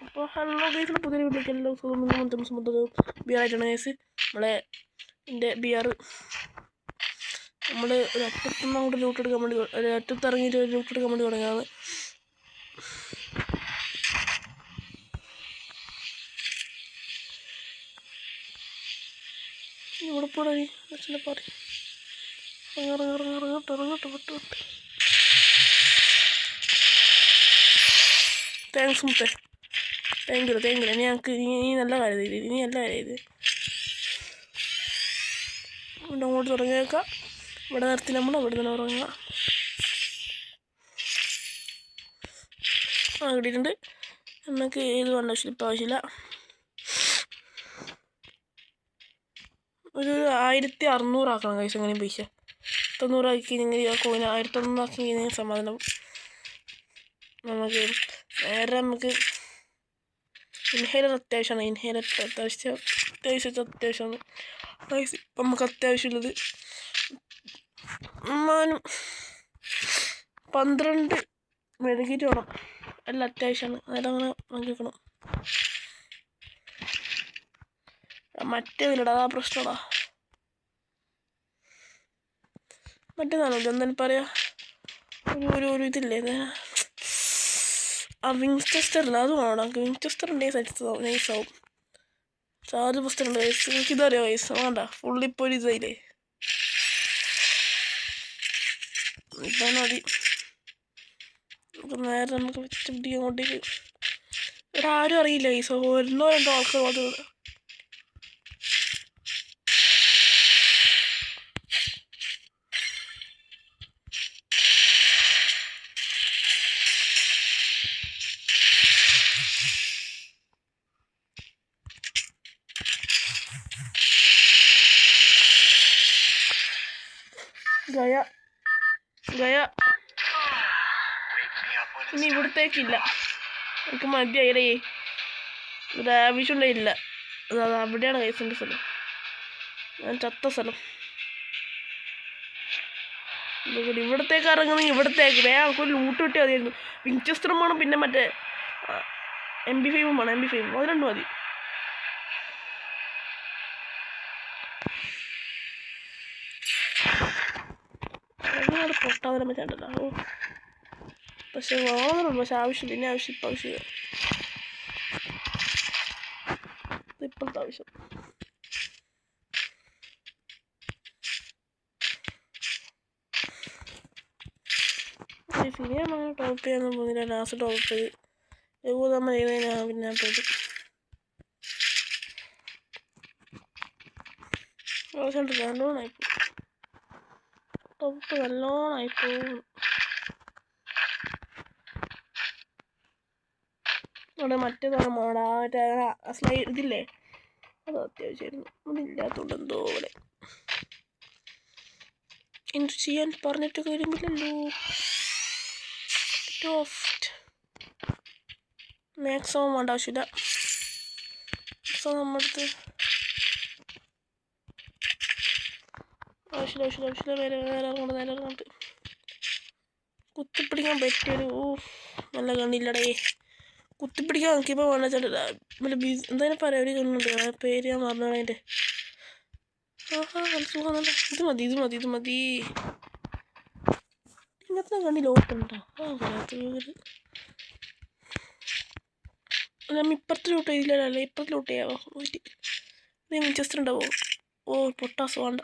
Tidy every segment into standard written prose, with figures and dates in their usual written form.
അപ്പോൾ ഹലോ ഗൈസിൻ്റെ പുതിയ വീട്ടിലേക്ക് എല്ലാ ദിവസവും സംബന്ധവും ബിയറായിട്ടാണ് ഗൈസ്. നമ്മളെ എൻ്റെ ബിയർ നമ്മൾ ഒരു അറ്റത്തുനിന്ന് അങ്ങോട്ട് ലൂട്ട് എടുക്കാൻ വേണ്ടി ഒരു അറ്റത്ത് ഇറങ്ങിയിട്ട് ഒരു ലൂട്ട് എടുക്കാൻ വേണ്ടി തുടങ്ങിയാണ്. ഇവിടെ പോടാ അച്ഛനെ പറയും ഇറങ്ങോട്ട് വിട്ട് താങ്ക്സ് മുത്തേ, താങ്ക് യു. ഇനി ഞങ്ങൾക്ക് ഇനി നല്ല കാര്യം ഇത്, ഇനി നല്ല കാര്യം ഇത്. ഇവിടെ അങ്ങോട്ട് തുടങ്ങിയേക്കാം. ഇവിടെ നിർത്തി നമ്മൾ ഇവിടെ തന്നെ ഉറങ്ങുക. കിട്ടിയിട്ടുണ്ട്. നമുക്ക് ഏത് വേണ്ട ആവശ്യമില്ല, ഇപ്പം ആവശ്യമില്ല. ഒരു 1600 ആക്കണം കൈസ്. എങ്ങനെ പൈസ 900 ആക്കി ഇങ്ങനെ കോയിന് 1100 ആക്കി ഇങ്ങനെ സമാധാനം. നമുക്ക് നേരെ നമുക്ക് ഇൻഹേലർ അത്യാവശ്യമാണ്. ഇൻഹേലർ അത്യാവശ്യമാണ് ഗൈസ്. ഇപ്പം നമുക്ക് അത്യാവശ്യമുള്ളത് 12 മെഴുകിയിട്ട് വേണം. എല്ലാം അത്യാവശ്യമാണ്. അതെല്ലാം അങ്ങനെ നോക്കിക്കണം. മറ്റേതില്ലടാ, അതാ പ്രശ്നമാടാ. മറ്റേതാണോ ഇതെന്തായാലും പറയാ, ഒരു ഇതില്ലേ ആ വിങ്സ് ടെസ്റ്ററില്ല, അത് വേണം. വിങ്സ് ടെസ്റ്റർ ഉണ്ടെങ്കിൽ നൈസാവും. ചാർജ് ബസ്റ്റർ ഉണ്ട് വയസ്സ്. നിങ്ങൾക്ക് ഇതറിയോ വയസ്സ് വേണ്ട, ഫുള്ളിപ്പോൾ ഒരു ഇതായില്ലേ. ഇതാണ് മതി. നേരെ നമുക്ക് വെച്ച് പിടിക്കാൻ അങ്ങോട്ടേക്ക്. ഇവിടെ ആരും അറിയില്ല വയസ്സ്. 1-2 ആൾക്കാർ മാത്രമേ. ഗയ ഇനി ഇവിടത്തേക്കില്ല, എനിക്ക് മതിയായിടേ. ഒരു ആവശ്യമുണ്ടായില്ല. അത് അവിടെയാണ് കൈസിൻ്റെ സ്ഥലം, ഞാൻ ചത്ത സ്ഥലം. ഇവിടത്തേക്ക് ഇറങ്ങുന്നെങ്കിൽ ഇവിടത്തേക്ക് വേഗം നമുക്കൊരു ലൂട്ട് കിട്ടിയാൽ മതിയായിരുന്നു. വിൻചെസ്റ്ററും വേണം, പിന്നെ മറ്റേ MP5 വേണം. MP5 അത് രണ്ടും മതി. അങ്ങനെ പൊട്ടാതെ പറ്റണ്ടല്ലോ. പക്ഷെ വേണമെന്നുള്ളൂ, പക്ഷെ ആവശ്യമില്ല. ഇനി ആവശ്യം ഇപ്പം ആവശ്യമില്ല. ഇപ്പോഴത്തെ ആവശ്യം പിന്നെ നമ്മൾ ടോപ്പ് ചെയ്യാൻ പോകുന്നില്ല. ലാസ്റ്റ് ടോപ്പ് ചെയ്ത് നമ്മൾ ചെയ്ത് പിന്നെ പോയിട്ട് നല്ലോണമായിപ്പോ ടോപ്പ് നല്ലോണമായിപ്പോവും. അവിടെ മറ്റേതാണ് മോഡാ, മറ്റേ സ്ലൈഡ് ഇതില്ലേ, അത് അത്യാവശ്യമായിരുന്നു. അതില്ലാത്തതുകൊണ്ട് എന്തോ പോലെ എന്ത് ചെയ്യാൻ പറഞ്ഞിട്ട് കാര്യമില്ലല്ലോ. മാക്സിമം വേണ്ട ആവശ്യമില്ല. മാക്സിമം നമ്മളടുത്ത് ആവശ്യമില്ല. വേറെ ഇറങ്ങോട്ട് കുത്തിപ്പിടിക്കാൻ പറ്റിയൊരു നല്ല കണ്ണില്ലടേ. കുത്തിപ്പിടിക്കാൻ നോക്കിയപ്പോൾ വേണമെച്ചാൽ എന്തായാലും പറയാം, ഒരു കണ്ണുണ്ട്, പേര് ഞാൻ മറന്നു അതിൻ്റെ. നല്ല സുഖമെന്നല്ല. ഇത് മതി. ഇങ്ങനത്തെ കണ്ണിൽ ഓട്ടുണ്ടോ? നമ്മൾ ഇപ്പുറത്ത് ലൂട്ട് ചെയ്തില്ലല്ലേ, ഇപ്പുറത്ത് ലൂട്ട് ചെയ്യാവോ പോയിട്ട്. ഇത് വിൻചെസ്റ്റർ ഉണ്ടാവോ? പൊട്ടാസ് വേണ്ട,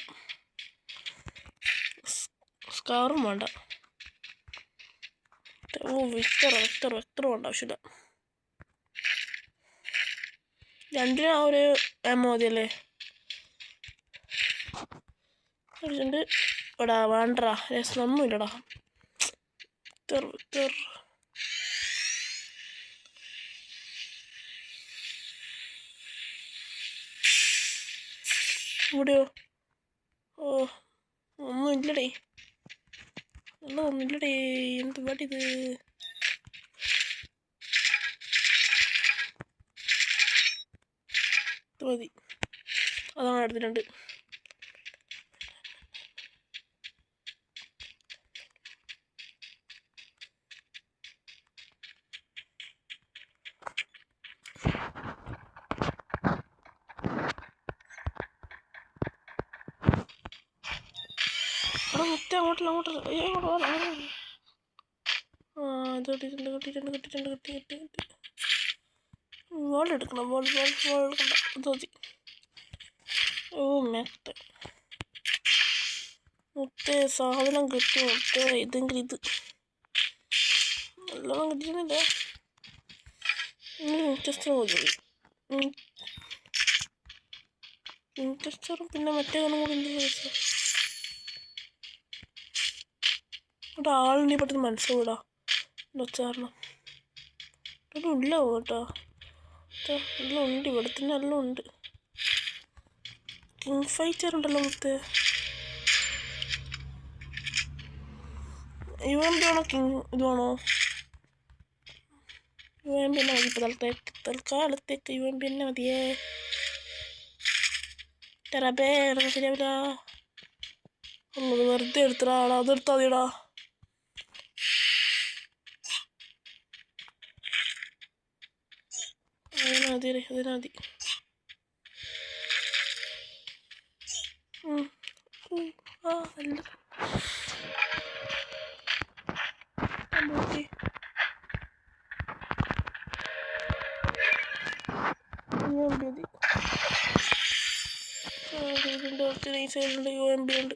സ്കാറും വേണ്ട. വെക്ടർ വേണ്ട ആവശ്യമില്ല. രണ്ടിനും ആ ഒരു എമോ മതിയല്ലേ. അടിച്ചുണ്ട് ഇടാ, വേണ്ടടാ, രസമൊന്നും ഇല്ലടാ. വിക്ടർ ഇവിടെയോ? ഒന്നും ഇല്ലടേ, എന്ത് പാട്ടിത്. മതി, അതാണ് എടുത്തിട്ടുണ്ട്. മുത്തേ അങ്ങോട്ടല്ല അങ്ങോട്ടല്ല ആ ഇത് കെട്ടിട്ടുണ്ട് ബോൾ എടുക്കണം ബോൾ എടുക്കണ്ട ഇത് മതി ഓ മേത്തെ മുത്തേ സാധനം കിട്ടി മുത്തേ ഇതെങ്കിലും ഇത് നല്ലോണം കിട്ടിയിരുന്നില്ല ഇൻട്രസ്റ്ററും പിന്നെ മറ്റേ കണ്ണും കൂടി എന്ത് ചോദിച്ചു ഇവിടെ ആളുണ്ടെങ്കിൽ പെട്ടെന്ന് മനസ്സിലാവൂടാ ഒച്ചാരണം ഇവിടെ ഇല്ല കേട്ടോ എല്ലാം ഉണ്ട് ഇവിടെ തന്നെ എല്ലാം ഉണ്ട് കിങ് ഫൈറ്റർ ഉണ്ടല്ലോ മുത്ത് UMP ആണോ കിങ് ഇത് വേണോ UMP തന്നെ മതി ഇപ്പോൾ തൽക്കാലത്തേക്ക് UMP തന്നെ മതിയേ ടെറാബേ ഇറങ്ങാൻ ശരിയാവില്ല ഉള്ളത് വെറുതെ എടുത്തടാ അതെടുത്താൽ മതിയടാ അതിന് മതി ആ നല്ല ഈ സൈഡിലുണ്ട് UMP ഉണ്ട്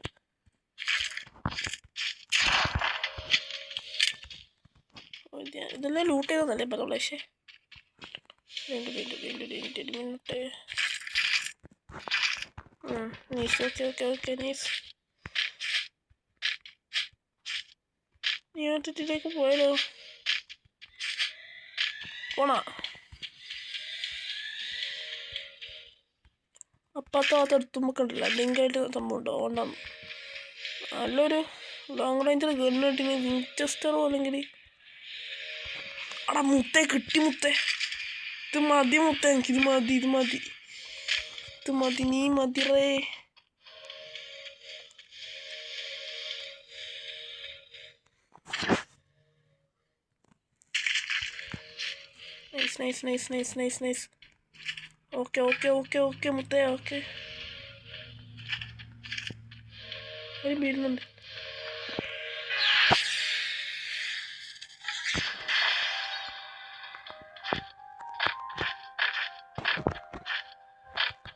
ഇതെല്ലാം ലൂട്ട് ചെയ്തതല്ലേ പറഞ്ഞോളൂ പക്ഷേ മിനിറ്റ് നൈസ് ഓക്കെ നൈസ് യൂണിറ്റിലേക്ക് പോയാലോ പോണ അപ്പത്തെ എടുത്തുമ്പോണ്ടല്ല ലിങ്കായിട്ട് സംഭവം ഉണ്ടോ അതുകൊണ്ടാണ് നല്ലൊരു ലോങ് റേഞ്ചിൽ ഗണ്ണ് കിട്ടി വിൻചെസ്റ്ററോ അല്ലെങ്കിൽ അടാ മുത്തേ കിട്ടി മുത്തേ ഇത് മതി മുത്തേ എനിക്കിത് മതി നീ മതിറേ നൈസ് ഓക്കെ മുത്തേ ഓക്കെ വീഴുന്നുണ്ട്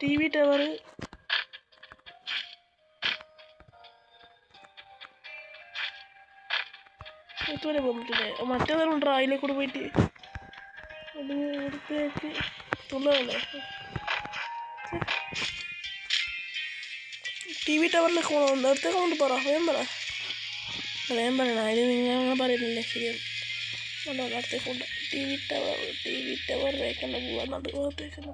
TV ടവർ ഇതുവരെ പോകാൻ പറ്റില്ലേ മറ്റേതാറുണ്ടോ അതിലെ കൂടെ പോയിട്ട് അത് എടുത്തേക്ക് തുള്ളല്ലേ TV ടവറിലേക്ക് പോകണം നേരത്തേക്ക് കൊണ്ട് വേഗം പറയണം അതിന് നിങ്ങൾ പറയുന്നില്ലേ ശരിയാണ് നല്ല നേരത്തേക്ക് കൊണ്ട് TV ടവറിലേക്കല്ല പോവാൻ നടുഭാഗത്തേക്കല്ല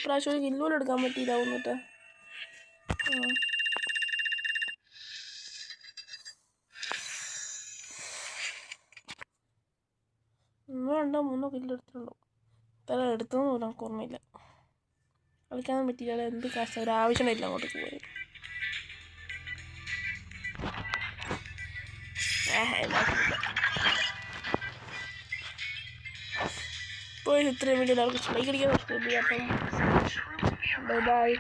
പ്രാവശ്യം ഒരു കില്ലോട് എടുക്കാൻ പറ്റിയില്ലാവുന്നിട്ട് മൂന്നോ കില്ലോ എടുത്തിട്ടുണ്ടോ തല എടുത്തെന്ന് പോലും നമുക്ക് ഓർമ്മയില്ല കളിക്കാനും പറ്റിയില്ല എന്ത് കാശ് ഒരു ആവശ്യമില്ല അങ്ങോട്ടേക്ക് പോയത് പോയി ഇത്രയും വീഡിയോ എല്ലാവർക്കും ലൈക്ക് അടിക്കാൻ അപ്പം ബൈ